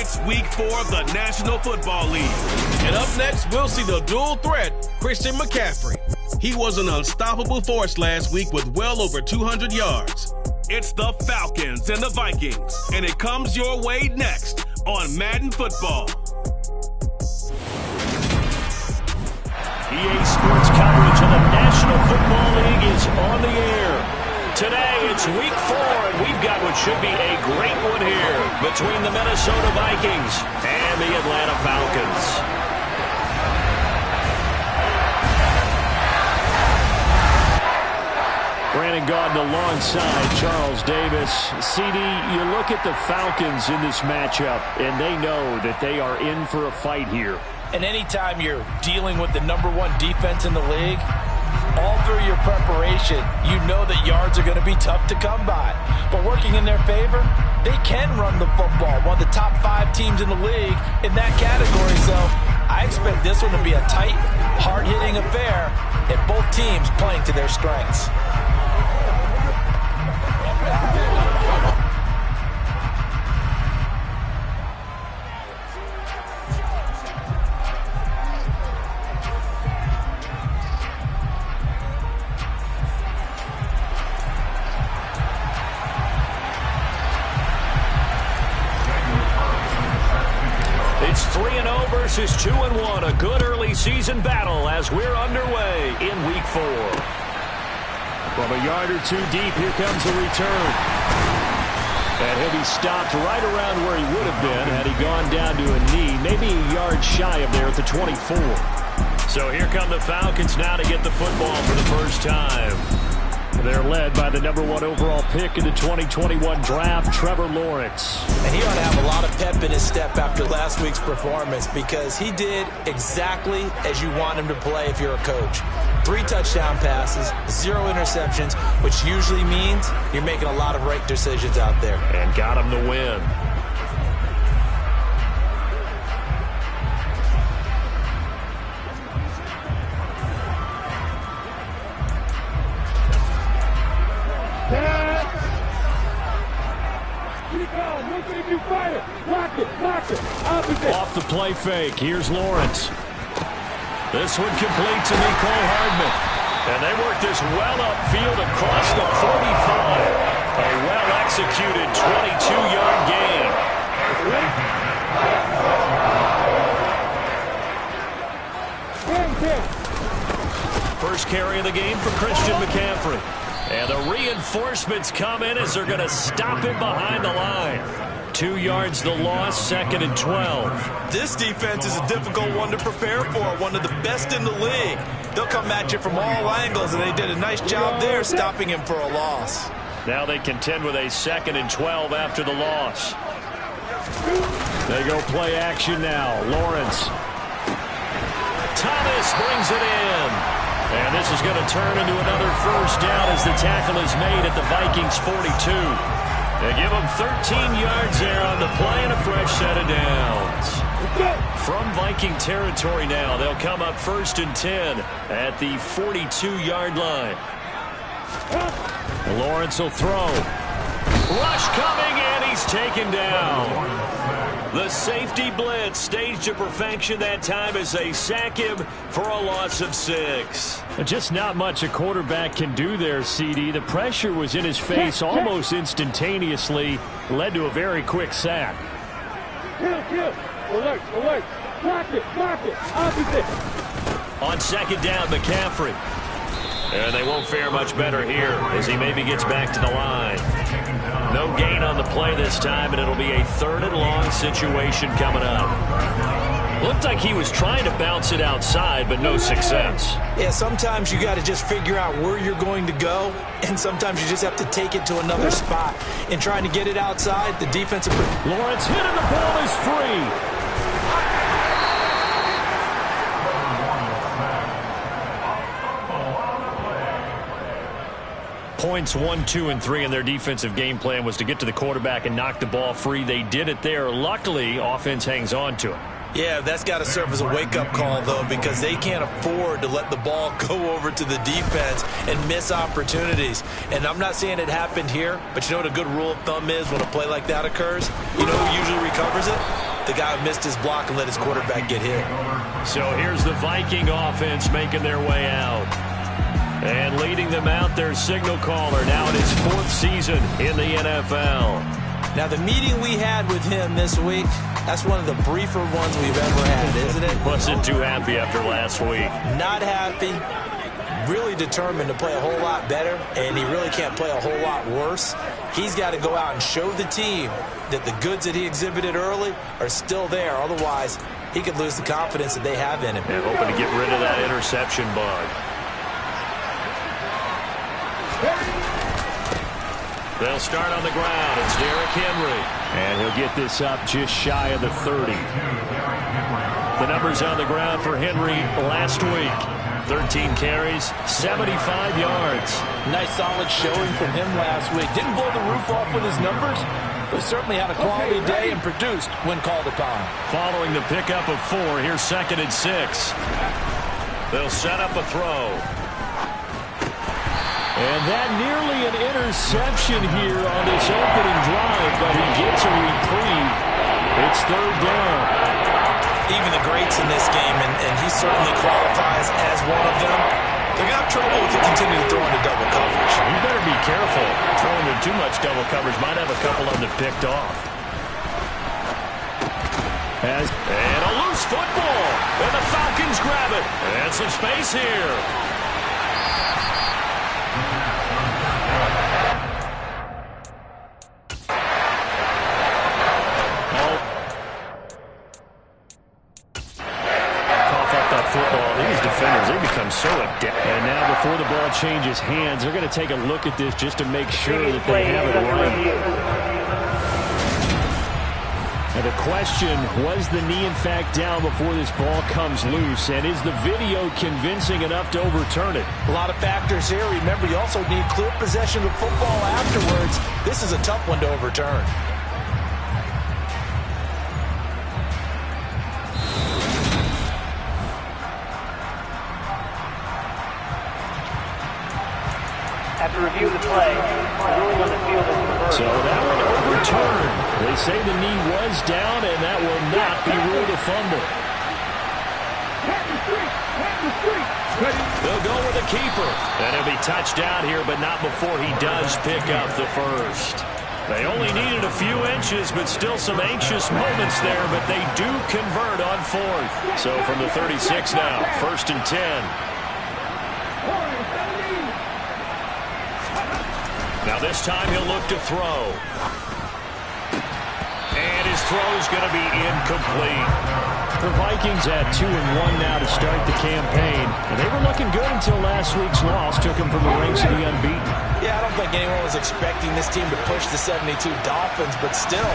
It's week 4 of the National Football League. And up next, we'll see the dual threat, Christian McCaffrey. He was an unstoppable force last week with well over 200 yards. It's the Falcons and the Vikings, and it comes your way next on Madden Football. EA Sports coverage of the National Football League is on the air. Today, it's week 4, and we've got what should be a great one here between the Minnesota Vikings and the Atlanta Falcons. Brandon Gaudin alongside Charles Davis. CD, you look at the Falcons in this matchup, and they know that they are in for a fight here. And anytime you're dealing with the #1 defense in the league, all through your preparation, you know that yards are going to be tough to come by. But working in their favor, they can run the football. One of the top 5 teams in the league in that category. So I expect this one to be a tight, hard-hitting affair, and both teams playing to their strengths. It's 3-0 versus 2-1, a good early season battle as we're underway in week 4. From a yard or 2 deep, here comes the return. And he'll be stopped right around where he would have been had he gone down to a knee, maybe a yard shy of there at the 24. So here come the Falcons now to get the football for the first time. They're led by the #1 overall pick in the 2021 draft, Trevor Lawrence. And he ought to have a lot of pep in his step after last week's performance because he did exactly as you want him to play if you're a coach. 3 touchdown passes, 0 interceptions, which usually means you're making a lot of right decisions out there. And got him the win. Off the play fake, here's Lawrence. This one completes to Nicole Hardman. And they work this well upfield across the 45. A well-executed 22-yard gain. First carry of the game for Christian McCaffrey. And the reinforcements come in as they're going to stop him behind the line. 2 yards the loss, 2nd and 12. This defense is a difficult one to prepare for, one of the best in the league. They'll come at you from all angles, and they did a nice job there stopping him for a loss. Now they contend with a 2nd and 12 after the loss. They go play action now. Lawrence. Thomas brings it in. And this is going to turn into another first down as the tackle is made at the Vikings 42. They give them 13 yards there on the play and a fresh set of downs. From Viking territory now, they'll come up 1st and 10 at the 42-yard line. Lawrence will throw. Rush coming, and he's taken down. The safety blitz staged to perfection that time as they sack him for a loss of 6. Just not much a quarterback can do there, CD. The pressure was in his face almost instantaneously, led to a very quick sack. Alert, alert. Block it, opposite. On 2nd down, McCaffrey. And they won't fare much better here as he maybe gets back to the line. No gain on the play this time, and it'll be a 3rd and long situation coming up. Looked like he was trying to bounce it outside, but no success. Yeah, sometimes you got to just figure out where you're going to go, and sometimes you just have to take it to another spot. In trying to get it outside, the defensive... Lawrence hit and the ball is free. Points 1, 2, and 3 in their defensive game plan was to get to the quarterback and knock the ball free. They did it there. Luckily, offense hangs on to it. Yeah, that's got to serve as a wake-up call, though, because they can't afford to let the ball go over to the defense and miss opportunities. And I'm not saying it happened here, but you know what a good rule of thumb is when a play like that occurs? You know who usually recovers it? the guy who missed his block and let his quarterback get hit. So here's the Viking offense making their way out. And leading them out, their signal caller, now in his 4th season in the NFL. Now, the meeting we had with him this week, that's one of the briefer ones we've ever had, isn't it? Wasn't too happy after last week. Not happy. Really determined to play a whole lot better, and he really can't play a whole lot worse. He's got to go out and show the team that the goods that he exhibited early are still there. Otherwise, he could lose the confidence that they have in him. And hoping to get rid of that interception bug. They'll start on the ground. It's Derrick Henry. And he'll get this up just shy of the 30. The numbers on the ground for Henry last week. 13 carries, 75 yards. Nice solid showing from him last week. Didn't blow the roof off with his numbers, but certainly had a quality day and produced when called upon. Following the pickup of 4, here's 2nd and 6. They'll set up a throw. And that nearly an interception here on this opening drive, but he gets a reprieve. It's 3rd down. Even the greats in this game, and he certainly qualifies as one of them, they're going to have trouble if you continue to throw into double coverage. You better be careful. Throwing in too much double coverage might have a couple of them picked off. And a loose football. And the Falcons grab it. And some space here. So adept. And now before the ball changes hands, they're going to take a look at this just to make sure that they have it right. And the question, was the knee in fact down before this ball comes loose? And is the video convincing enough to overturn it? A lot of factors here. Remember, you also need clear possession of football afterwards. This is a tough one to overturn. After review of the play, ruling on the field is reversed. So that one overturned. They say the knee was down, and that will not be ruled a fumble. They'll go with a keeper. And he'll be touched out here, but not before he does pick up the first. They only needed a few inches, but still some anxious moments there, but they do convert on 4th. So from the 36 now, 1st and 10. Now this time he'll look to throw. And his throw's going to be incomplete. The Vikings at 2-1 now to start the campaign. And they were looking good until last week's loss took them from the ranks of the unbeaten. Yeah, I don't think anyone was expecting this team to push the 72 Dolphins, but still,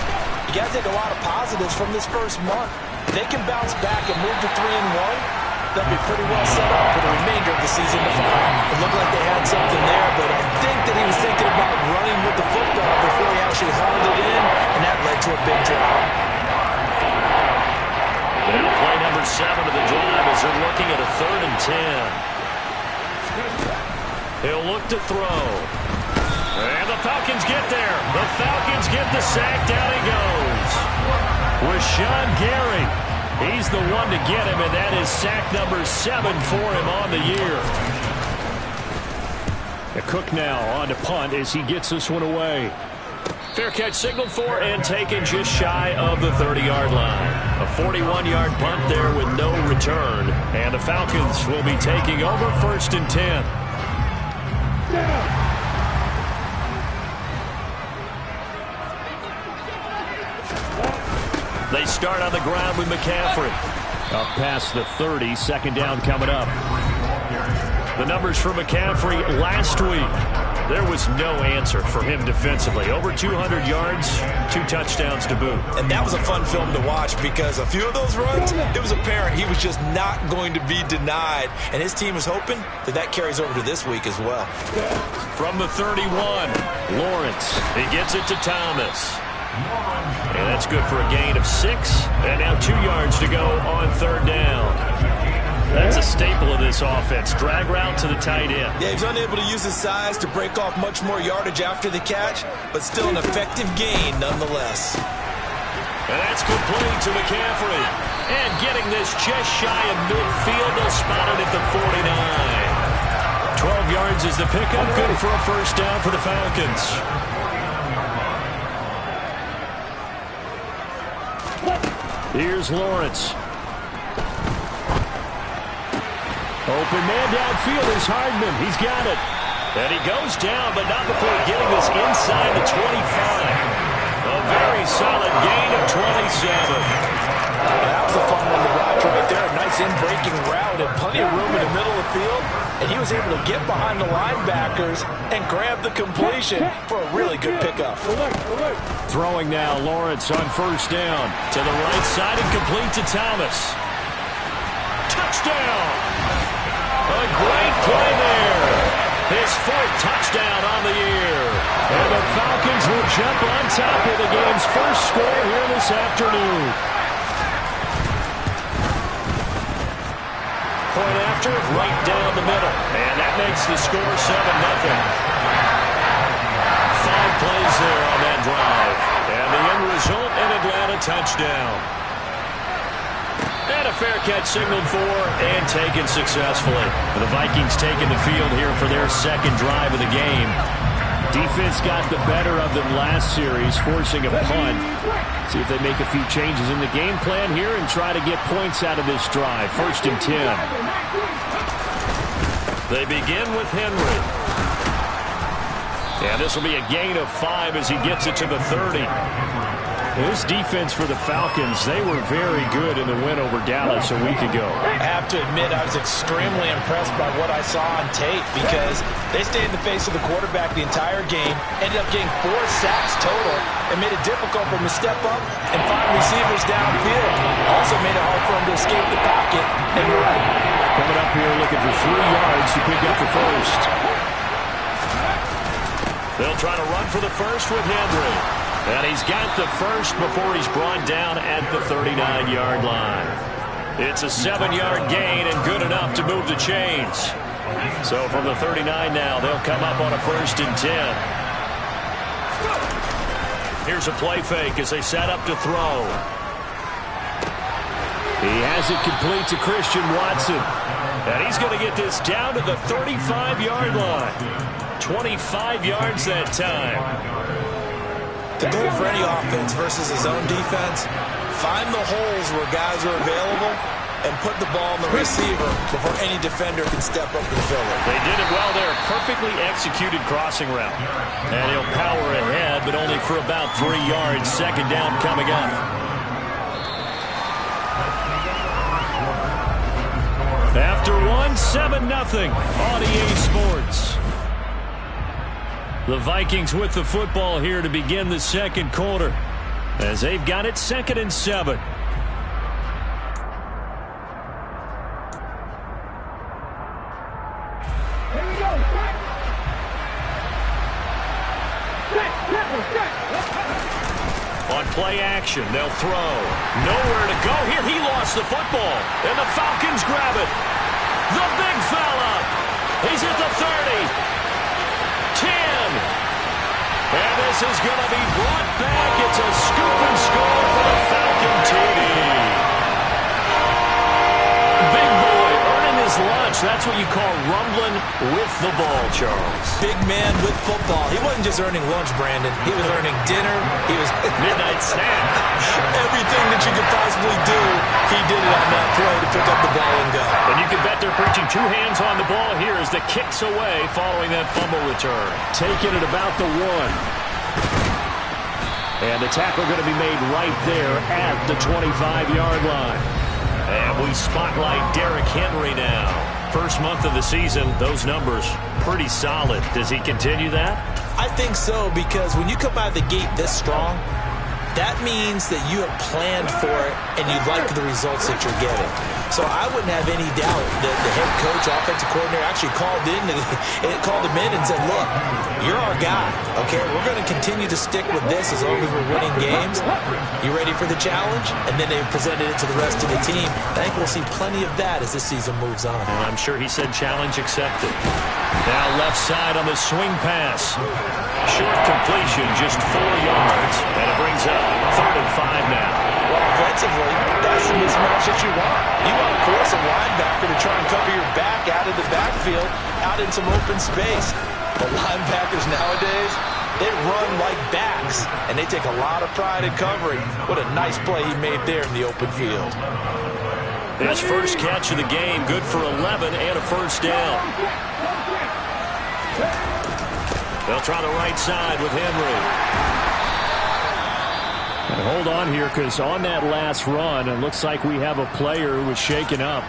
you got to take a lot of positives from this first month. If they can bounce back and move to 3-1. They'll be pretty well set up for the remainder of the season to follow. It looked like they had something there, but I think that he was thinking about running with the football before he actually hauled it in, and that led to a big drive. They'll play number 7 of the drive as they're looking at a 3rd and 10. He'll look to throw. And the Falcons get there. The Falcons get the sack. Down he goes. Rashawn Gary. He's the one to get him, and that is sack number 7 for him on the year. Cook now on to punt as he gets this one away. Fair catch signaled for and taken just shy of the 30-yard line. A 41-yard punt there with no return. And the Falcons will be taking over 1st and 10. They start on the ground with McCaffrey. Up past the 30, 2nd down coming up. The numbers for McCaffrey last week. There was no answer for him defensively. Over 200 yards, 2 touchdowns to boot. And that was a fun film to watch because a few of those runs, it was apparent he was just not going to be denied. And his team is hoping that that carries over to this week as well. From the 31, Lawrence. He gets it to Thomas. And that's good for a gain of 6. And now 2 yards to go on 3rd down. That's a staple of this offense. Drag route to the tight end. Yeah, he's unable to use his size to break off much more yardage after the catch, but still an effective gain nonetheless. And that's complete to McCaffrey. And getting this just shy of midfield, they'll spot it at the 49. 12 yards is the pickup. Good for a first down for the Falcons. Here's Lawrence. Open man downfield is Hardman. He's got it. And he goes down, but not before getting this inside the 25. A very solid gain of 27. That was a fun one to watch right there. A nice in-breaking route and plenty of room in the middle of the field. And he was able to get behind the linebackers and grab the completion for a really good pickup. Throwing now, Lawrence on first down. To the right side and complete to Thomas. Touchdown! A great play there. His fourth touchdown on the year. And the Falcons will jump on top of the game's first score here this afternoon. Point after, right down the middle. And that makes the score 7-0. 5 plays there on that drive. And the end result, an Atlanta touchdown. And a fair catch signaled for and taken successfully. The Vikings taking the field here for their second drive of the game. Defense got the better of them last series, forcing a punt. See if they make a few changes in the game plan here and try to get points out of this drive. 1st and 10. They begin with Henry. And this will be a gain of 5 as he gets it to the 30. This defense for the Falcons, they were very good in the win over Dallas a week ago. I have to admit, I was extremely impressed by what I saw on tape because they stayed in the face of the quarterback the entire game, ended up getting 4 sacks total, and made it difficult for him to step up and find receivers downfield. Also made it hard for him to escape the pocket and run. Coming up here looking for 3 yards to pick up the first. They'll try to run for the first with Henry. And he's got the first before he's brought down at the 39-yard line. It's a 7-yard gain and good enough to move the chains. So from the 39 now, they'll come up on a 1st and 10. Here's a play fake as they set up to throw. He has it complete to Christian Watson. And he's going to get this down to the 35-yard line. 25 yards that time. The goal for any offense versus his own defense, find the holes where guys are available and put the ball in the receiver before any defender can step up and fill it. They did it well there. Perfectly executed crossing route. And he'll power ahead, but only for about 3 yards. 2nd down coming up. After 1, 7-0 on EA Sports. The Vikings with the football here to begin the second quarter as they've got it 2nd and 7. Here we go. On play action, they'll throw. Nowhere to go here. He lost the football. And the Falcons grab it. The big fella. He's at the 30. 10. And this is going to be brought back. It's a scoop and score for the Falcon TD. Big boy earning his lunch. That's what you call rumbling with the ball, Charles. Big man with football. He wasn't just earning lunch, Brandon. He was earning dinner. He was midnight snack. Everything that you could possibly do, he did it on that play to pick up the ball and go. And you can bet they're preaching 2 hands on the ball here as the kick's away following that fumble return. Taking it about the 1. And the tackle going to be made right there at the 25-yard line. And we spotlight Derrick Henry now. First month of the season, those numbers pretty solid. Does he continue that? I think so, because when you come out of the gate this strong, that means that you have planned for it and you like the results that you're getting. So I wouldn't have any doubt that the head coach offensive coordinator actually called him in and said, look, you're our guy, okay? We're going to continue to stick with this as long as we're winning games. You ready for the challenge? And then they presented it to the rest of the team. I think we'll see plenty of that as this season moves on. And I'm sure he said challenge accepted. Now left side on the swing pass. Short completion, just 4 yards. And it brings up 3rd and 5 now. Well, offensively, that's the mismatch that you want. You want to force a linebacker to try and cover your back out of the backfield, out in some open space. But linebackers nowadays, they run like backs, and they take a lot of pride in covering. What a nice play he made there in the open field. His first catch of the game, good for 11 and a first down. They'll try the right side with Henry. And hold on here, because on that last run, it looks like we have a player who was shaken up.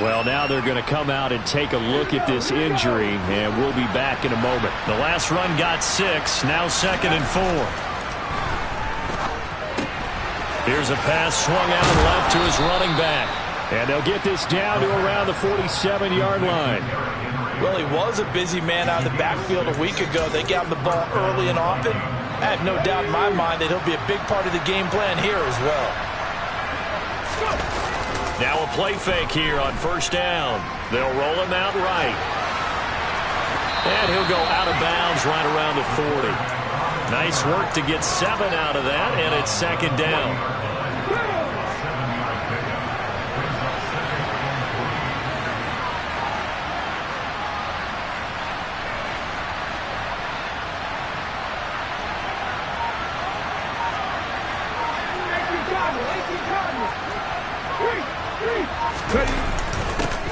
Well, now they're going to come out and take a look at this injury, and we'll be back in a moment. The last run got 6, now 2nd and 4. Here's a pass swung out left to his running back. And they'll get this down to around the 47-yard line. Well, he was a busy man out of the backfield a week ago. They got him the ball early and often. I have no doubt in my mind that he'll be a big part of the game plan here as well. Now a play fake here on first down. They'll roll him out right. And he'll go out of bounds right around the 40. Nice work to get 7 out of that, and it's 2nd down.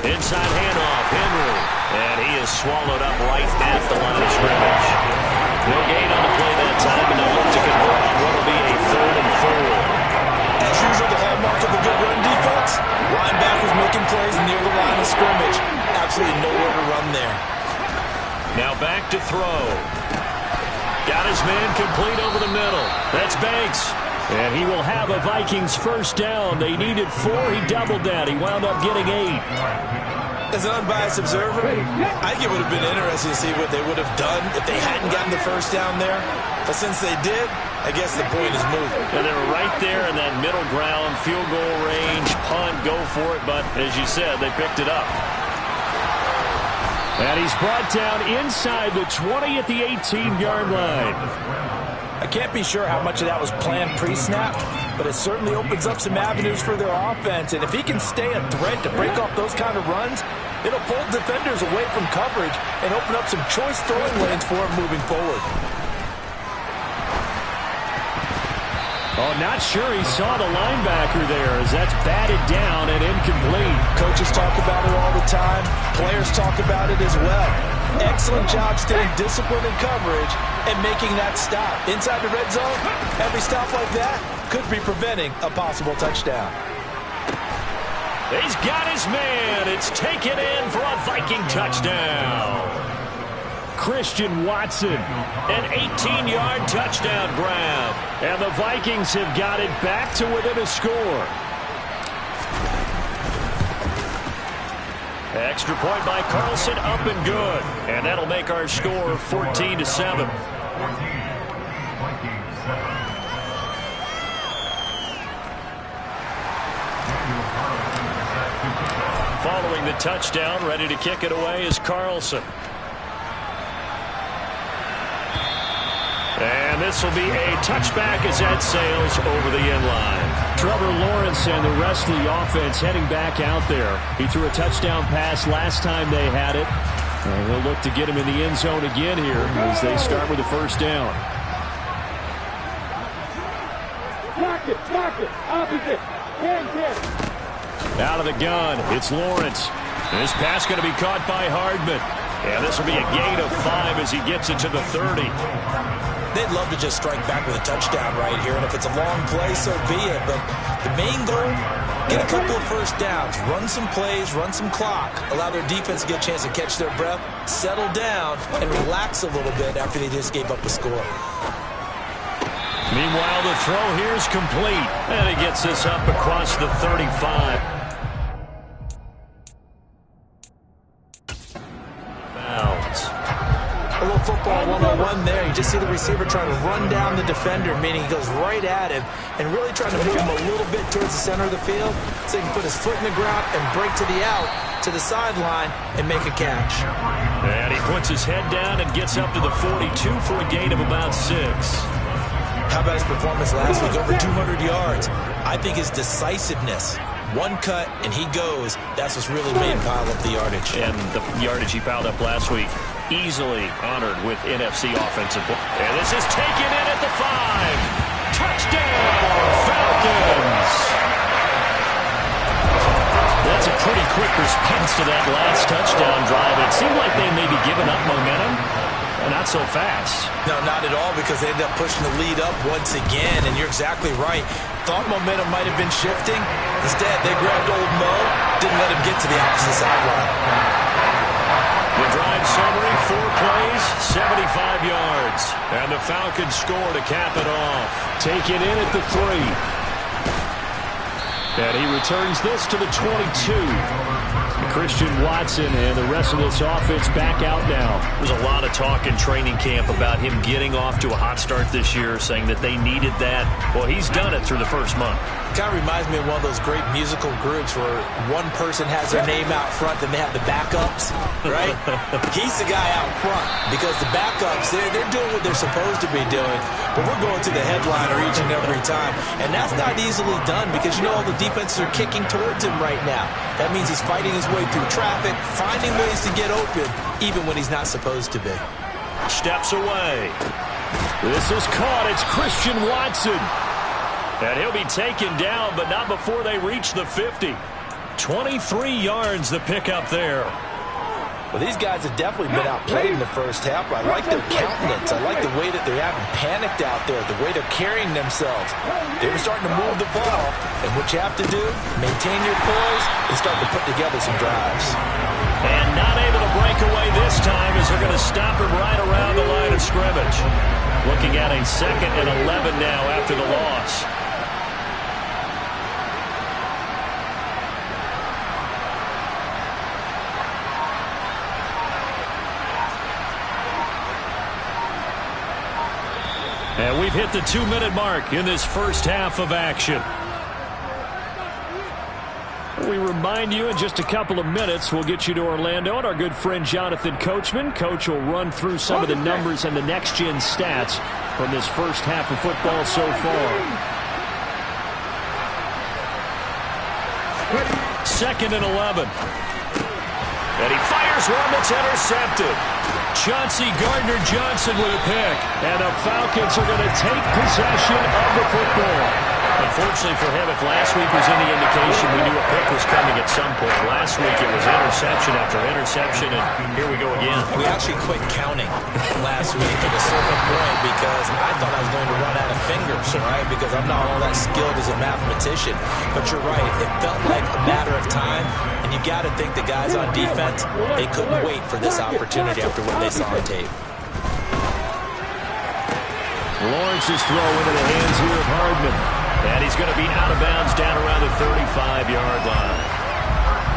Inside handoff, Henry. And he is swallowed up right at the line of scrimmage. No gain on the play that time, and they'll look to convert on what will be a 3rd and 4. As usual, the hallmark of a good run defense, linebackers making plays near the line of scrimmage. Absolutely nowhere to run there. Now back to throw. Got his man complete over the middle. That's Banks. And he will have a Vikings first down. They needed 4. He doubled that. He wound up getting 8. As an unbiased observer, I think it would have been interesting to see what they would have done if they hadn't gotten the first down there. But since they did, I guess the point is moved. And they were right there in that middle ground, field goal range, punt, go for it. But as you said, they picked it up. And he's brought down inside the 20 at the 18-yard line. I can't be sure how much of that was planned pre-snap, but it certainly opens up some avenues for their offense. And if he can stay a threat to break off those kind of runs, it'll pull defenders away from coverage and open up some choice throwing lanes for him moving forward. Oh, not sure he saw the linebacker there as that's batted down and incomplete. Coaches talk about it all the time. Players talk about it as well. Excellent job staying disciplined in coverage and making that stop. Inside the red zone, every stop like that could be preventing a possible touchdown. He's got his man. It's taken in for a Viking touchdown. Christian Watson, an 18-yard touchdown grab. And the Vikings have got it back to within a score. Extra point by Carlson, up and good. And that'll make our score 14-7. Following the touchdown, ready to kick it away is Carlson. And this will be a touchback as that sails over the end line. Trevor Lawrence and the rest of the offense heading back out there. He threw a touchdown pass last time they had it. And he'll look to get him in the end zone again here as they start with the first down. Block it, opposite, 10. Out of the gun, it's Lawrence. This pass going to be caught by Hardman. And this will be a gain of 5 as he gets it to the 30. They'd love to just strike back with a touchdown right here, and if it's a long play, so be it. But the main goal, get a couple of first downs, run some plays, run some clock, allow their defense to get a chance to catch their breath, settle down, and relax a little bit after they just gave up the score. Meanwhile, the throw here is complete, and it gets this up across the 35. football 101 there. You just see the receiver trying to run down the defender, meaning he goes right at him and really trying to move him a little bit towards the center of the field so he can put his foot in the ground and break to the out, to the sideline, and make a catch. And he puts his head down and gets up to the 42 for a gain of about 6. How about his performance last week? Over 200 yards. I think his decisiveness. One cut, and he goes. That's what's really made him pile up the yardage. And the yardage he piled up last week, easily honored with NFC offensive play. And this is taken in at the 5. Touchdown, Falcons! That's a pretty quick response to that last touchdown drive. It seemed like they may be giving up momentum. Not so fast. No, not at all, because they ended up pushing the lead up once again, and you're exactly right. Thought momentum might have been shifting. Instead, they grabbed old Mo, didn't let him get to the opposite sideline. The drive summary, 4 plays, 75 yards. And the Falcons score to cap it off. Taken in at the 3. And he returns this to the 22. Christian Watson and the rest of this offense back out now. There's a lot of talk in training camp about him getting off to a hot start this year, saying that they needed that. Well, he's done it through the first month. Kind of reminds me of one of those great musical groups where one person has their name out front and they have the backups, right? He's the guy out front because the backups, they're doing what they're supposed to be doing, but we're going to the headliner each and every time. And that's not easily done because, you know, all the defenses are kicking towards him right now. That means he's fighting his way through traffic, finding ways to get open, even when he's not supposed to be. Steps away. This is caught. It's Christian Watson. And he'll be taken down, but not before they reach the 50. 23 yards the pickup there. Well, these guys have definitely been outplayed in the first half. I like their countenance. I like the way that they haven't panicked out there, the way they're carrying themselves. They're starting to move the ball, and what you have to do, maintain your poise and start to put together some drives. And not able to break away this time as they're going to stop him right around the line of scrimmage. Looking at a 2nd and 11 now after the loss. And we've hit the 2-minute mark in this first half of action. We remind you in just a couple of minutes we'll get you to Orlando and our good friend Jonathan Coachman. Coach will run through some of the numbers and the next-gen stats from this first half of football so far. 2nd and 11. And he fires one that's intercepted. Chauncey Gardner-Johnson with a pick. And the Falcons are going to take possession of the football. Unfortunately for him, if last week was any indication, we knew a pick was coming at some point. Last week it was interception after interception, and here we go again. We actually quit counting last week at a certain point because I thought I was going to run out of fingers, right? Because I'm not all that skilled as a mathematician. But you're right, it felt like a matter of time, and you got to think the guys on defense, they couldn't wait for this opportunity after what they saw on tape. Lawrence's throw into the hands here of Hardman. And he's going to be out of bounds down around the 35-yard line.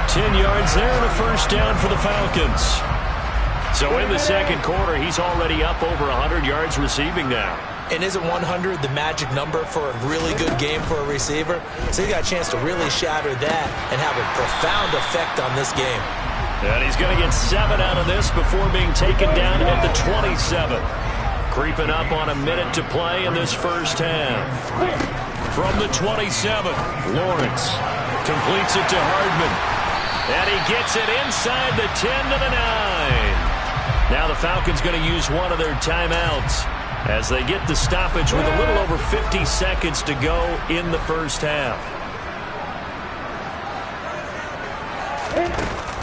10 yards there and a first down for the Falcons. So in the second quarter, he's already up over 100 yards receiving now. And isn't 100 the magic number for a really good game for a receiver? So he got a chance to really shatter that and have a profound effect on this game. And he's going to get 7 out of this before being taken down at the 27. Creeping up on a minute to play in this first half. From the 27, Lawrence completes it to Hardman. And he gets it inside the 10 to the 9. Now the Falcons going to use one of their timeouts as they get the stoppage with a little over 50 seconds to go in the first half.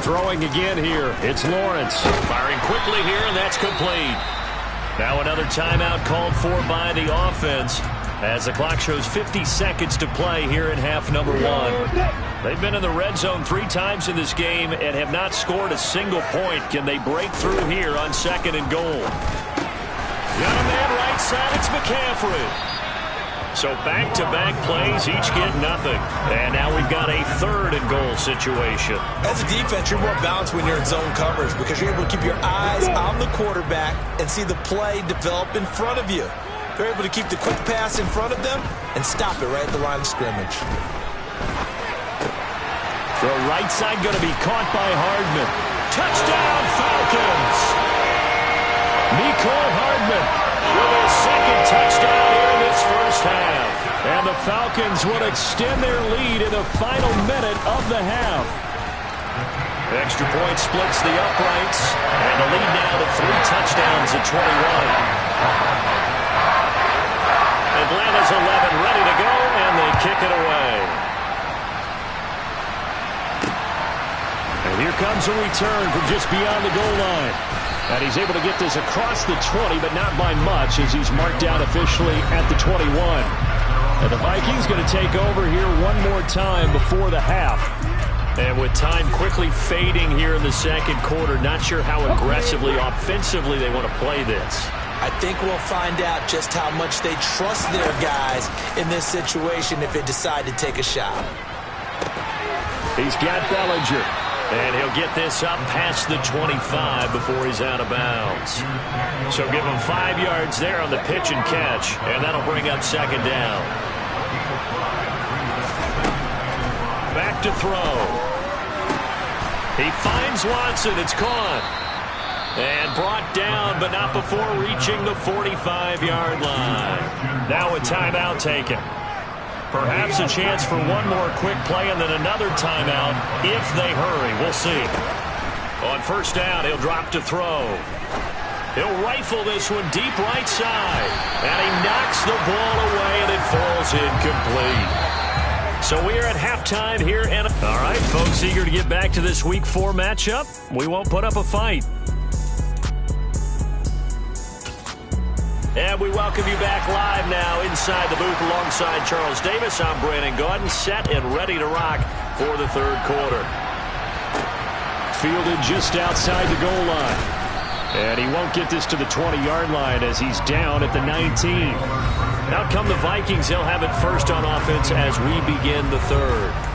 Throwing again here. It's Lawrence. Firing quickly here, and that's complete. Now another timeout called for by the offense as the clock shows 50 seconds to play here in half number 1. They've been in the red zone 3 times in this game and have not scored a single point. Can they break through here on 2nd and goal? Got a man right side. It's McCaffrey. So back-to-back plays, each get nothing. And now we've got a 3rd and goal situation. As a defense, you're more balanced when you're in zone coverage because you're able to keep your eyes on the quarterback and see the play develop in front of you. They're able to keep the quick pass in front of them and stop it right at the line of scrimmage. The right side going to be caught by Hardman. Touchdown, Falcons! Nicole Hardman with his 2nd touchdown here in this first half. And the Falcons would extend their lead in the final minute of the half. Extra point splits the uprights. And the lead now to 3 touchdowns at 21. Atlanta's 11 ready to go, and they kick it away. And here comes a return from just beyond the goal line. And he's able to get this across the 20, but not by much, as he's marked down officially at the 21. And the Vikings going to take over here one more time before the half. And with time quickly fading here in the 2nd quarter, not sure how aggressively, offensively they want to play this. I think we'll find out just how much they trust their guys in this situation if they decide to take a shot. He's got Bellinger. And he'll get this up past the 25 before he's out of bounds. So give him 5 yards there on the pitch and catch, and that'll bring up 2nd down. Back to throw. He finds Watson. It's caught. And brought down, but not before reaching the 45-yard line. Now a timeout taken. Perhaps a chance for one more quick play and then another timeout if they hurry. We'll see. On 1st down, he'll drop to throw. He'll rifle this one deep right side. And he knocks the ball away, and it falls incomplete. So we are at halftime here. And all right, folks, eager to get back to this Week 4 matchup. We won't put up a fight. And we welcome you back live now inside the booth alongside Charles Davis. I'm Brandon Gaudin, set and ready to rock for the 3rd quarter. Fielded just outside the goal line. And he won't get this to the 20-yard line as he's down at the 19. Out come the Vikings. They'll have it first on offense as we begin the 3rd.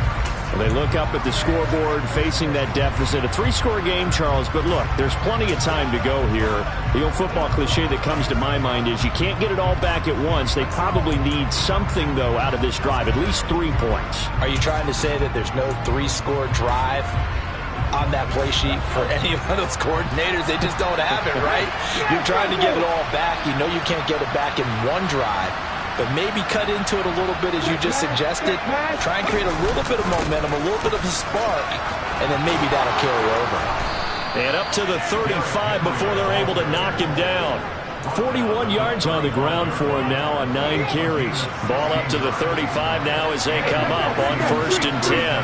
They look up at the scoreboard facing that deficit. A 3-score game, Charles, but look, there's plenty of time to go here. The old football cliche that comes to my mind is you can't get it all back at once. They probably need something, though, out of this drive, at least 3 points. Are you trying to say that there's no 3-score drive on that play sheet for any of those coordinators? They just don't have it, right? You're trying to get it all back. You know you can't get it back in one drive. But maybe cut into it a little bit as you just suggested. Try and create a little bit of momentum, a little bit of a spark, and then maybe that'll carry over. And up to the 35 before they're able to knock him down. 41 yards on the ground for him now on 9 carries. Ball up to the 35 now as they come up on 1st and 10.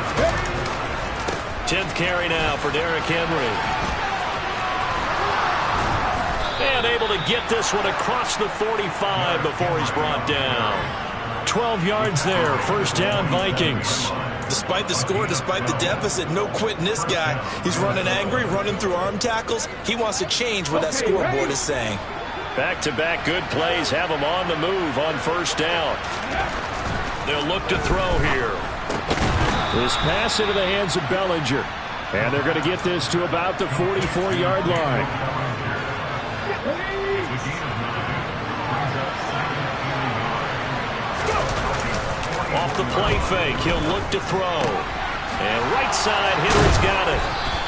10th carry now for Derrick Henry. And able to get this one across the 45 before he's brought down. 12 yards there, 1st down Vikings. Despite the score, despite the deficit, no quitting this guy. He's running angry, running through arm tackles. He wants to change what that scoreboard is saying. Back-to-back good plays have him on the move on 1st down. They'll look to throw here. This pass into the hands of Bellinger. And they're going to get this to about the 44-yard line. Off the play fake, he'll look to throw. And right side, Henry's got it.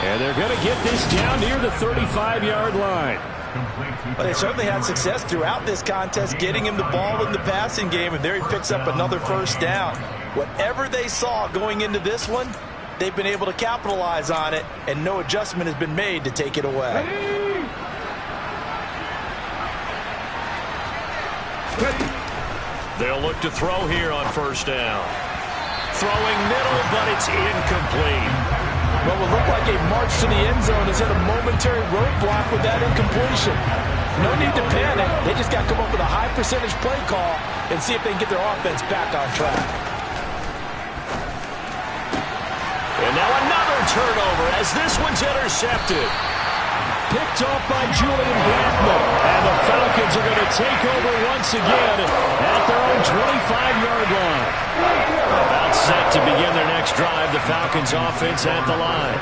And they're going to get this down near the 35-yard line. Well, they certainly had success throughout this contest, getting him the ball in the passing game, and there he picks up another 1st down. Whatever they saw going into this one, they've been able to capitalize on it, and no adjustment has been made to take it away. They'll look to throw here on 1st down. Throwing middle, but it's incomplete. What will look like a march to the end zone has hit a momentary roadblock with that incompletion. No need to panic. They just got to come up with a high percentage play call and see if they can get their offense back on track. And now another turnover as this one's intercepted. picked off by Julian Blackmon. And the Falcons are going to take over once again at their own 25-yard line. About set to begin their next drive, the Falcons offense at the line.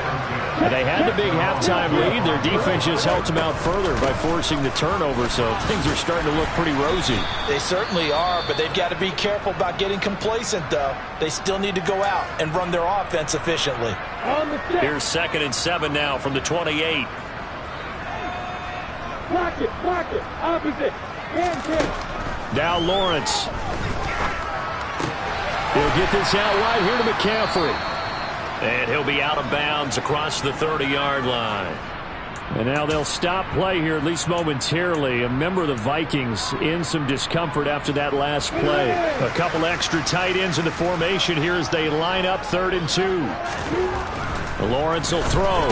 And they had the big halftime lead. Their defense just helped them out further by forcing the turnover, so things are starting to look pretty rosy. They certainly are, but they've got to be careful about getting complacent, though. They still need to go out and run their offense efficiently. Here's 2nd and 7 now from the 28. Block it, opposite, hand. Now Lawrence. He'll get this out wide here to McCaffrey. And he'll be out of bounds across the 30-yard line. And now they'll stop play here, at least momentarily. A member of the Vikings in some discomfort after that last play. A couple extra tight ends in the formation here as they line up 3rd and 2. Lawrence will throw.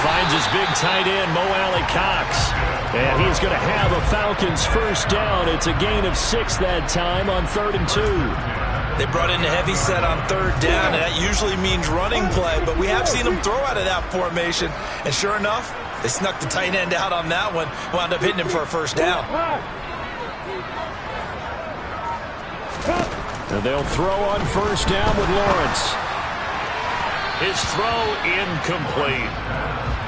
Finds his big tight end, Mo Alley-Cox. And he's going to have a Falcons first down. It's a gain of 6 that time on 3rd and 2. They brought in a heavy set on 3rd down, and that usually means running play, but we have seen them throw out of that formation. And sure enough, they snuck the tight end out on that one, wound up hitting him for a first down. And they'll throw on first down with Lawrence. His throw incomplete.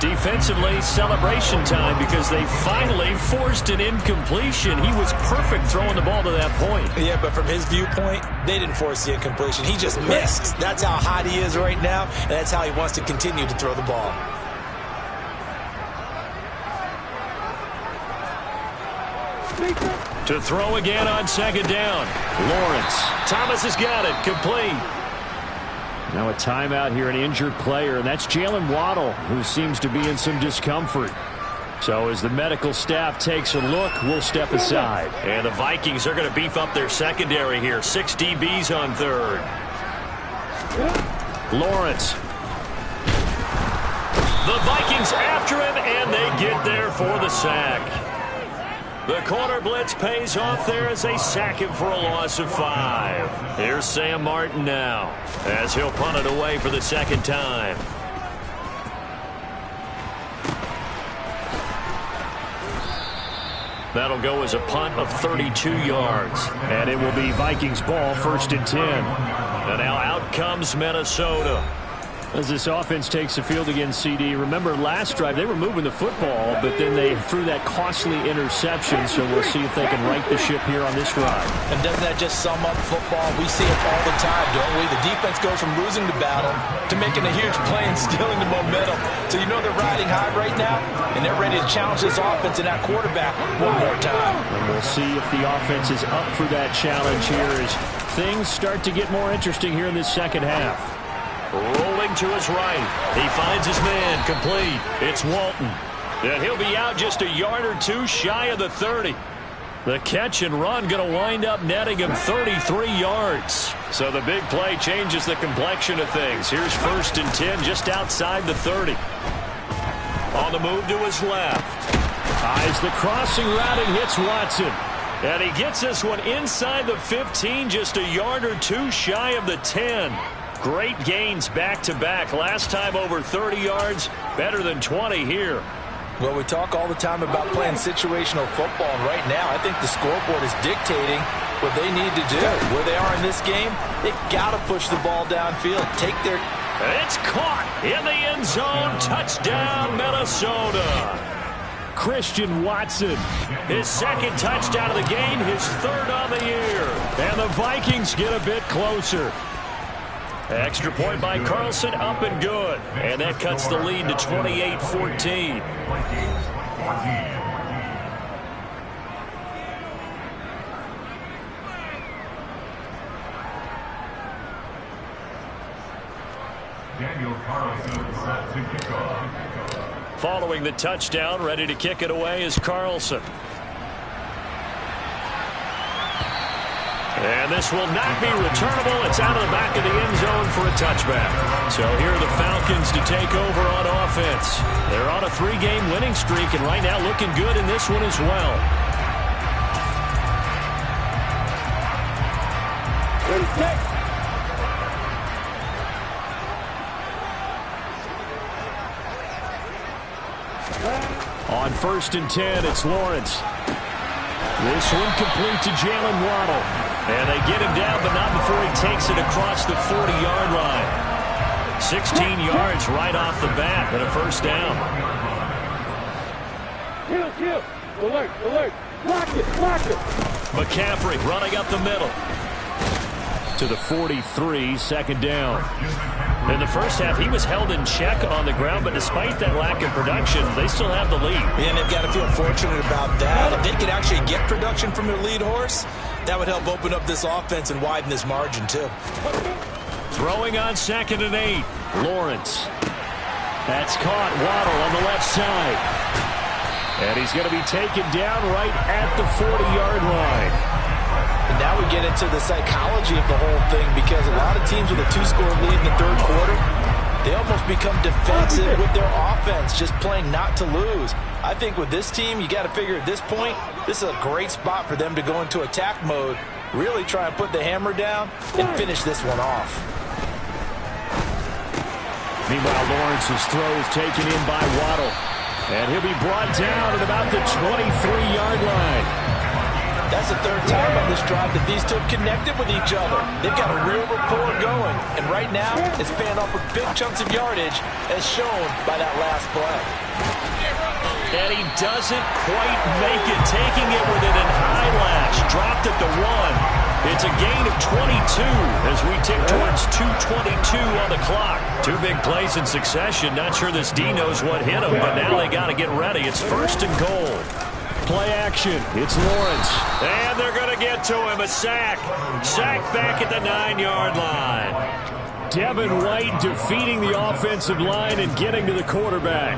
Defensively, celebration time because they finally forced an incompletion. He was perfect throwing the ball to that point. Yeah, but from his viewpoint, they didn't force the incompletion. He just missed. That's how hot he is right now, and that's how he wants to continue to throw the ball. To throw again on 2nd down. Lawrence. Thomas has got it. Complete. Now a timeout here, an injured player, and that's Jalen Waddle, who seems to be in some discomfort. So as the medical staff takes a look, we'll step aside. And the Vikings are going to beef up their secondary here. 6 DBs on 3rd. Lawrence. The Vikings after him, and they get there for the sack. The corner blitz pays off there as they sack him for a loss of 5. Here's Sam Martin now as he'll punt it away for the 2nd time. That'll go as a punt of 32 yards. And it will be Vikings ball, 1st and 10. And now out comes Minnesota. As this offense takes the field against CD, remember last drive they were moving the football, but then they threw that costly interception, so we'll see if they can right the ship here on this drive. And doesn't that just sum up football? We see it all the time, don't we? The defense goes from losing the battle to making a huge play and stealing the momentum. So you know they're riding high right now, and they're ready to challenge this offense and that quarterback one more time. And we'll see if the offense is up for that challenge here as things start to get more interesting here in this 2nd half. Rolling to his right. He finds his man complete. It's Walton. And he'll be out just a yard or 2 shy of the 30. The catch and run going to wind up netting him 33 yards. So the big play changes the complexion of things. Here's 1st and 10 just outside the 30. On the move to his left. Eyes the crossing route and hits Watson. And he gets this one inside the 15, just a yard or 2 shy of the 10. Great gains back-to-back. Last time over 30 yards, better than 20 here. Well, we talk all the time about playing situational football, and right now I think the scoreboard is dictating what they need to do. Where they are in this game, they've got to push the ball downfield. It's caught in the end zone. Touchdown, Minnesota. Christian Watson, his 2nd touchdown of the game, his 3rd on the year. And the Vikings get a bit closer. Extra point by Carlson, up and good. And that cuts the lead to 28-14. Daniel Carlson set to kick off. Following the touchdown, ready to kick it away is Carlson. And this will not be returnable. It's out of the back of the end zone for a touchback. So here are the Falcons to take over on offense. They're on a 3-game winning streak, and right now looking good in this one as well. On 1st and 10, it's Lawrence. This one complete to Jalen Waddle. And they get him down, but not before he takes it across the 40-yard line. 16 yards right off the bat, and a first down. Kill. Alert. Block it. McCaffrey running up the middle. To the 43, second down. In the first half, he was held in check on the ground, but despite that lack of production, they still have the lead. And they've got to feel fortunate about that. If they could actually get production from their lead horse, that would help open up this offense and widen this margin, too. Throwing on 2nd and 8. Lawrence. That's caught. Waddle on the left side. And he's going to be taken down right at the 40-yard line. And now we get into the psychology of the whole thing, because a lot of teams with a 2-score lead in the third quarter, they almost become defensive with their offense, just playing not to lose. I think with this team, you got to figure at this point, this is a great spot for them to go into attack mode, really try and put the hammer down and finish this one off. Meanwhile, Lawrence's throw is taken in by Waddle. And he'll be brought down at about the 23-yard line. That's the third time on this drive that these two have connected with each other. They've got a real rapport going. And right now, it's paying off with big chunks of yardage, as shown by that last play. And he doesn't quite make it, taking it within an eyelash. Dropped at the 1. It's a gain of 22 as we tick towards 2:22 on the clock. 2 big plays in succession. Not sure this D knows what hit him, but now they got to get ready. It's 1st and goal. Play action. It's Lawrence. And they're going to get to him. A sack. Sack back at the 9-yard line. Devin White defeating the offensive line and getting to the quarterback.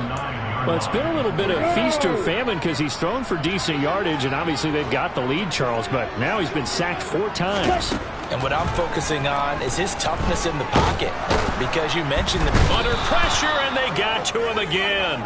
Well, it's been a little bit of feast or famine because he's thrown for decent yardage, and obviously they've got the lead, Charles, but now he's been sacked 4 times. And what I'm focusing on is his toughness in the pocket, because you mentioned the under pressure, and they got to him again.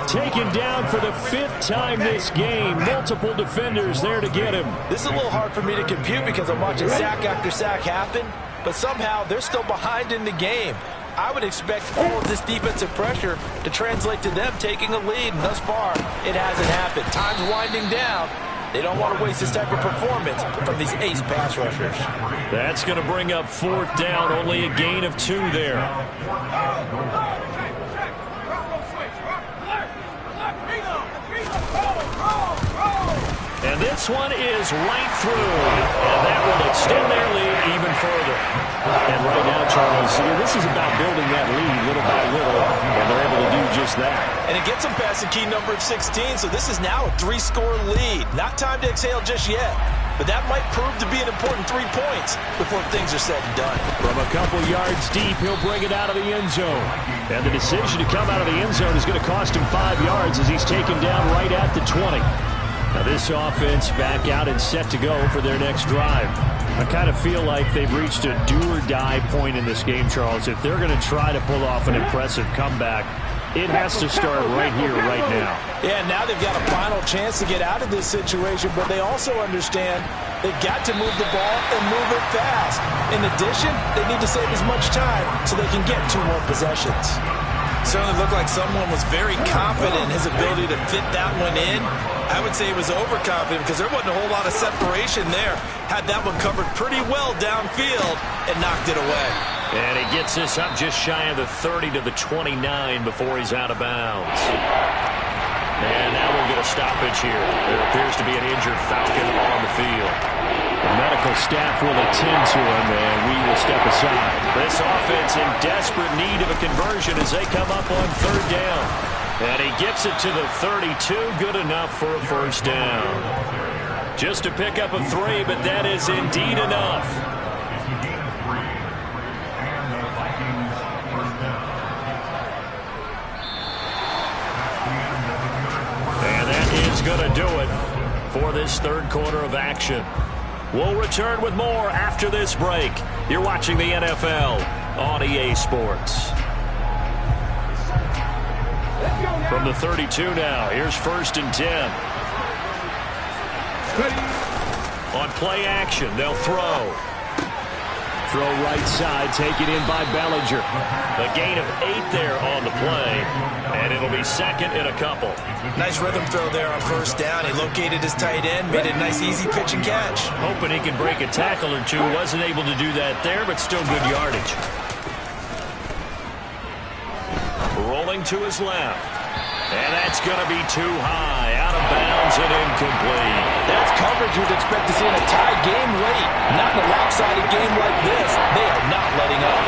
Taken down for the 5th time this game. Multiple defenders there to get him. This is a little hard for me to compute because I'm watching sack after sack happen, but somehow they're still behind in the game. I would expect all of this defensive pressure to translate to them taking a lead, and thus far, it hasn't happened. Time's winding down. They don't want to waste this type of performance from these ace pass rushers. That's going to bring up 4th down, only a gain of 2 there. And this one is right through, and that will extend their lead even further. And right now, Charles, this is about building that lead little by little, and they're able to do just that. And it gets them past the key number of 16, so this is now a 3-score lead. Not time to exhale just yet, but that might prove to be an important 3 points before things are said and done. From a couple yards deep, he'll bring it out of the end zone. And the decision to come out of the end zone is going to cost him 5 yards as he's taken down right at the 20. Now this offense back out and set to go for their next drive. I kind of feel like they've reached a do-or-die point in this game, Charles. If they're going to try to pull off an impressive comeback, it has to start right here, right now. Yeah, now they've got a final chance to get out of this situation, but they also understand they've got to move the ball and move it fast. In addition, they need to save as much time so they can get 2 more possessions. Certainly looked like someone was very confident in his ability to fit that one in. I would say he was overconfident because there wasn't a whole lot of separation there. Had that one covered pretty well downfield and knocked it away. And he gets this up just shy of the 30 to the 29 before he's out of bounds. And now we'll get a stoppage here. There appears to be an injured Falcon on the field. The medical staff will attend to him, and we will step aside. This offense in desperate need of a conversion as they come up on 3rd down. And he gets it to the 32, good enough for a first down. Just to pick up a 3, but that is indeed enough. And that is going to do it for this 3rd quarter of action. We'll return with more after this break. You're watching the NFL on EA Sports. From the 32 now, here's 1st and 10. On play action, they'll throw. throw right side, taken in by Bellinger. A gain of 8 there on the play, and it'll be second and a couple. Nice rhythm throw there on first down. He located his tight end, made it a nice easy pitch and catch. Hoping he can break a tackle or two. Wasn't able to do that there, but still good yardage. Rolling to his left. And that's going to be too high, out of bounds and incomplete. That's coverage you'd expect to see in a tie game late. Not in a lopsided game like this. They are not letting up.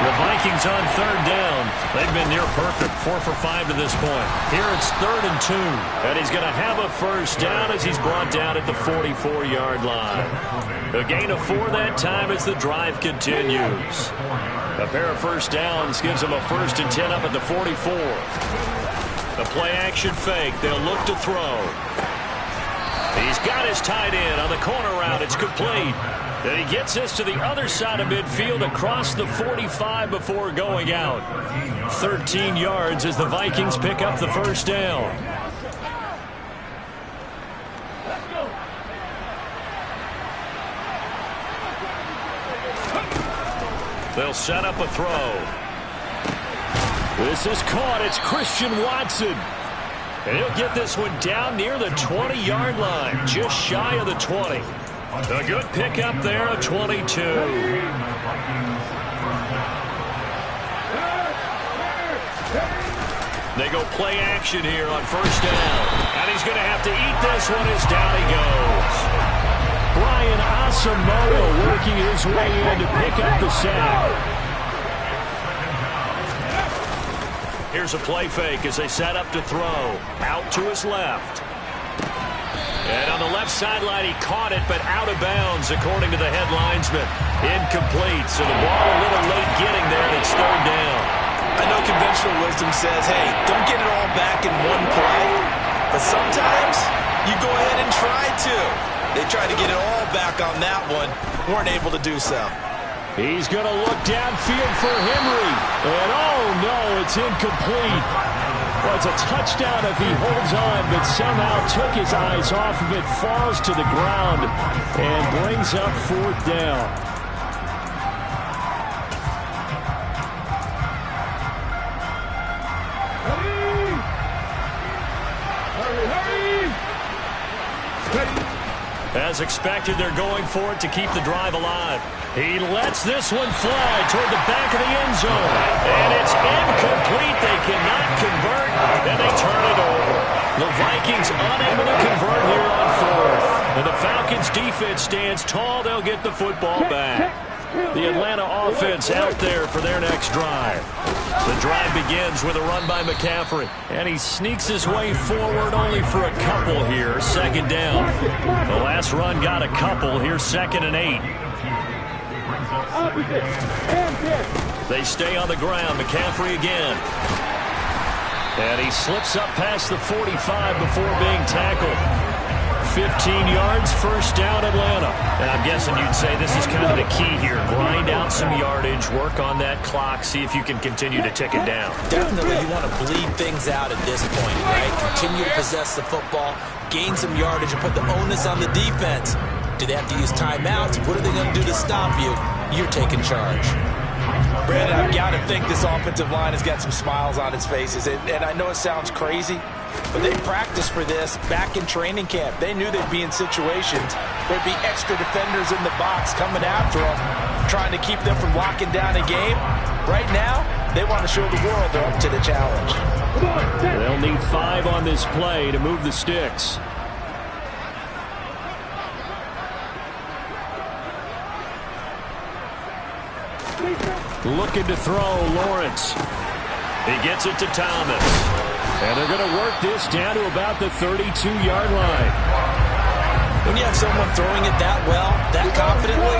The Vikings on third down. They've been near perfect, 4 for 5 to this point. Here it's 3rd and 2. And he's going to have a first down as he's brought down at the 44-yard line. A gain of 4 that time as the drive continues. A pair of first downs gives him a 1st and 10 up at the 44. The play-action fake. They'll look to throw. He's got his tight end on the corner route. It's complete. Then he gets this to the other side of midfield across the 45 before going out. 13 yards as the Vikings pick up the first down. They'll set up a throw. This is caught. It's Christian Watson. And he'll get this one down near the 20-yard line, just shy of the 20. A good pickup there, a 22. They go play action here on first down. And he's going to have to eat this one as down he goes. Brian Asamoah working his way in to pick up the sack. Here's a play fake as they set up to throw. Out to his left. And on the left sideline, he caught it, but out of bounds, according to the head linesman. Incomplete, so the ball a little late getting there, and it's 3rd down. I know conventional wisdom says, hey, don't get it all back in one play. But sometimes you go ahead and try to. They tried to get it all back on that one. Weren't able to do so. He's going to look downfield for Henry. And oh no, it's incomplete. Well, it's a touchdown if he holds on, but somehow took his eyes off of it, falls to the ground, and brings up 4th down. As expected, they're going for it to keep the drive alive. He lets this one fly toward the back of the end zone. And it's incomplete. They cannot convert, and they turn it over. The Vikings unable to convert here on 4th. And the Falcons' defense stands tall. They'll get the football back. The Atlanta offense out there for their next drive. The drive begins with a run by McCaffrey. And he sneaks his way forward only for a couple here. 2nd down. The last run got a couple. Here's 2nd and 8. They stay on the ground. McCaffrey again. And he slips up past the 45 before being tackled. 15 yards, first down, Atlanta. And I'm guessing you'd say this is kind of the key here. Grind out some yardage, work on that clock, see if you can continue to tick it down. Definitely you want to bleed things out at this point, right? Continue to possess the football, gain some yardage, and put the onus on the defense. Do they have to use timeouts? What are they going to do to stop you? You're taking charge. Brandon, I've got to think this offensive line has got some smiles on its faces. And I know it sounds crazy, but they practiced for this back in training camp. They knew they'd be in situations. There'd be extra defenders in the box coming after them, trying to keep them from locking down a game. Right now, they want to show the world they're up to the challenge. They'll need 5 on this play to move the sticks. Looking to throw, Lawrence. He gets it to Thomas. And they're going to work this down to about the 32-yard line. When you have someone throwing it that well, that confidently,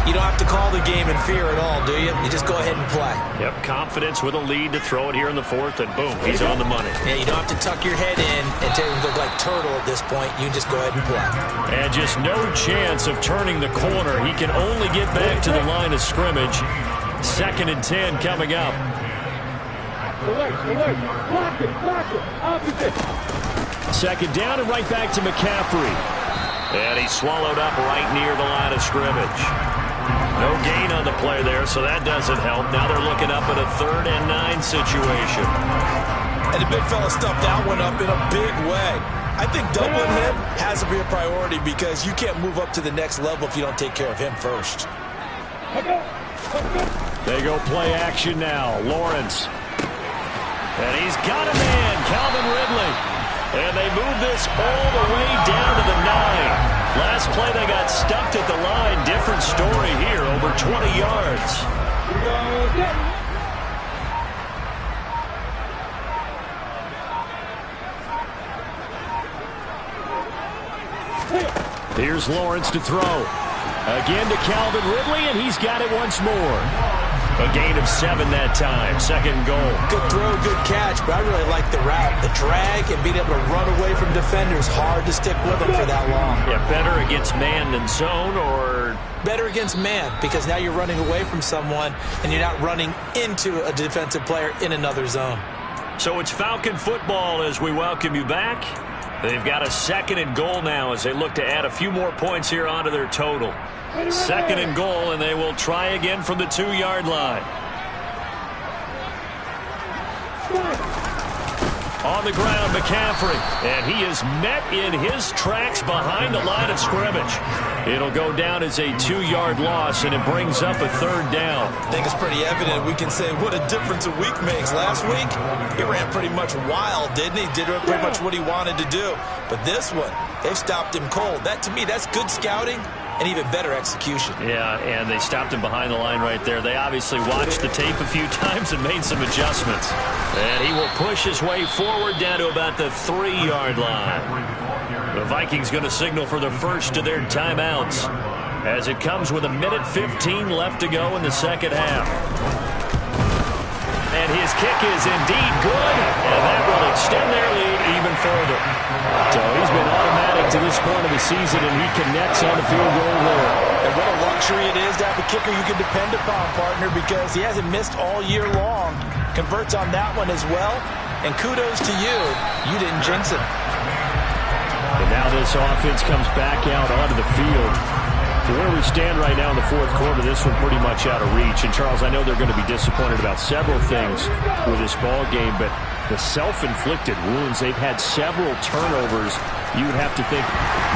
you don't have to call the game in fear at all, do you? You just go ahead and play. Yep, confidence with a lead to throw it here in the 4th, and boom, he's on the money. Yeah, you don't have to tuck your head in and look like turtle at this point. You just go ahead and play. And just no chance of turning the corner. He can only get back to the line of scrimmage. 2nd and 10 coming up. Block it, opposite. 2nd down and right back to McCaffrey. And he's swallowed up right near the line of scrimmage. No gain on the play there, so that doesn't help. Now they're looking up at a 3rd and 9 situation. And the big fella stuffed that one up in a big way. I think doubling him has to be a priority because you can't move up to the next level if you don't take care of him first. They go play action now. Lawrence. And he's got a man, Calvin Ridley. And they move this all the way down to the 9. Last play they got stuffed at the line. Different story here, over 20 yards. Here's Lawrence to throw. Again to Calvin Ridley, and he's got it once more. A gain of 7 that time. 2nd goal. Good throw, good catch, but I really like the route. The drag and being able to run away from defenders. Hard to stick with them for that long. Yeah, better against man than zone, or? Better against man, because now you're running away from someone, and you're not running into a defensive player in another zone. So it's Falcon football as we welcome you back. They've got a 2nd and goal now as they look to add a few more points here onto their total. 2nd and goal, and they will try again from the 2-yard line. On the ground, McCaffrey, and he is met in his tracks behind the line of scrimmage. It'll go down as a 2-yard loss, and it brings up a 3rd down. I think it's pretty evident. We can say what a difference a week makes. Last week, he ran pretty much wild, didn't he? Did pretty much what he wanted to do. But this one, they stopped him cold. That, to me, that's good scouting and even better execution. Yeah, and they stopped him behind the line right there. They obviously watched the tape a few times and made some adjustments. And he will push his way forward down to about the 3-yard line. The Vikings going to signal for the first of their timeouts as it comes with 1:15 left to go in the 2nd half. And his kick is indeed good, and that will extend their lead even further. So he's been automatic to this point of the season, and he connects on the field goal there. And what a luxury it is to have a kicker you can depend upon, partner, because he hasn't missed all year long. Converts on that one as well, and kudos to you. You didn't jinx him. And now this offense comes back out onto the field. Where we stand right now in the 4th quarter, this one pretty much out of reach. And, Charles, I know they're going to be disappointed about several things with this ball game, but the self-inflicted wounds, they've had several turnovers. You would have to think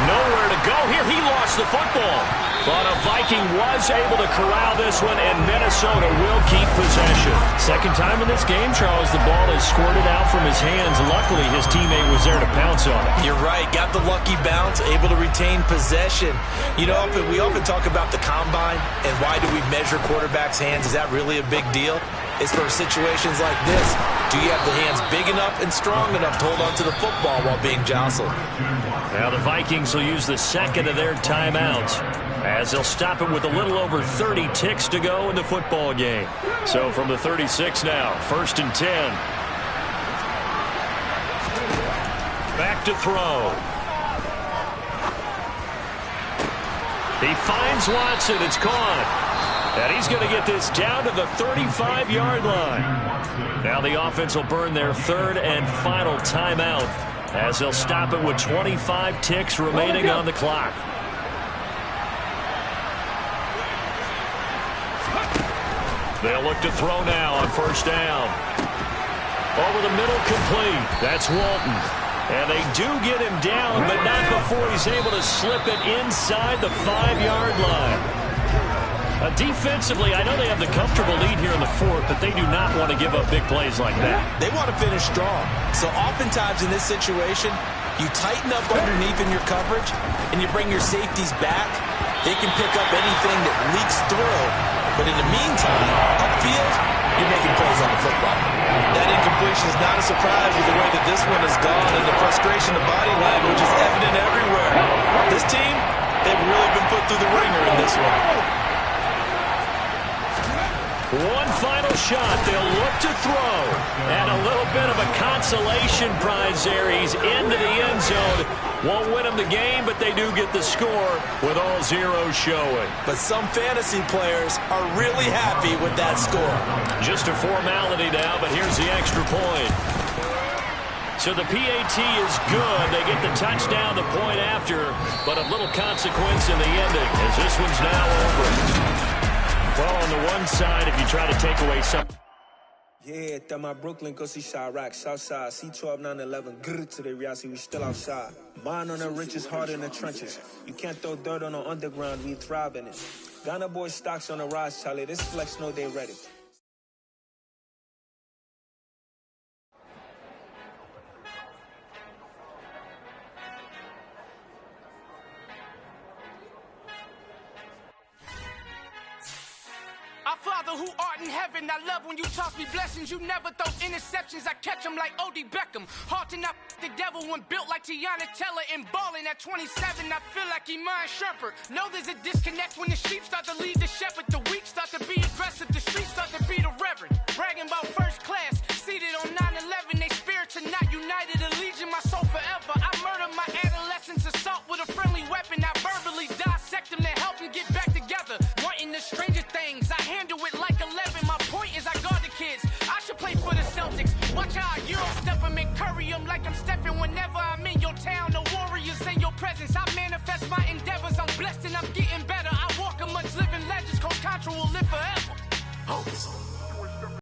nowhere to go here. He lost the football. But a Viking was able to corral this one, and Minnesota will keep possession. 2nd time in this game, Charles, the ball is squirted out from his hands. Luckily, his teammate was there to pounce on it. You're right. Got the lucky bounce, able to retain possession. You know, we often talk about the combine and why do we measure quarterbacks' hands. Is that really a big deal? It's for situations like this. Do you have the hands big enough and strong enough to hold on to the football while being jostled? Now the Vikings will use the 2nd of their timeouts as they'll stop it with a little over 30 ticks to go in the football game. So from the 36 now, 1st and 10. Back to throw. He finds Watson. It's caught. And he's going to get this down to the 35-yard line. Now the offense will burn their 3rd and final timeout as they'll stop it with 25 ticks remaining on the clock. They'll look to throw now on 1st down. Over the middle, complete. That's Walton. And they do get him down, but not before he's able to slip it inside the 5-yard line. Defensively, I know they have the comfortable lead here in the 4th, but they do not want to give up big plays like that. They want to finish strong. So oftentimes in this situation, you tighten up underneath in your coverage, and you bring your safeties back. They can pick up anything that leaks through. But in the meantime, upfield, you're making plays on the football. That incompletion is not a surprise with the way that this one has gone, and the frustration of body language is evident everywhere. This team, they've really been put through the ringer in this one. One final shot. They'll look to throw. And a little bit of a consolation prize there. He's into the end zone. Won't win them the game, but they do get the score with all zeros showing. But some fantasy players are really happy with that score. Just a formality now, but here's the extra point. So the PAT is good. They get the touchdown, the point after, but of little consequence in the ending as this one's now over. Well, on the one side, if you try to take away something. Yeah, that my Brooklyn, go see Chirac, Southside, C12, 911, grrr to the reality, we still outside. Mine on the riches, hard in the trenches. You can't throw dirt on the underground, we thrive in it. Ghana boy stocks on the rise, Charlie, this flex know they ready. Our Father who art in heaven, I love when you toss me blessings. You never throw interceptions, I catch them like O.D. Beckham. Hard to knock the devil when built like Tiana Teller and balling at 27. I feel like Iman Shumpert. Know there's a disconnect when the sheep start to lead the shepherd. The weak start to be aggressive, the streets start to be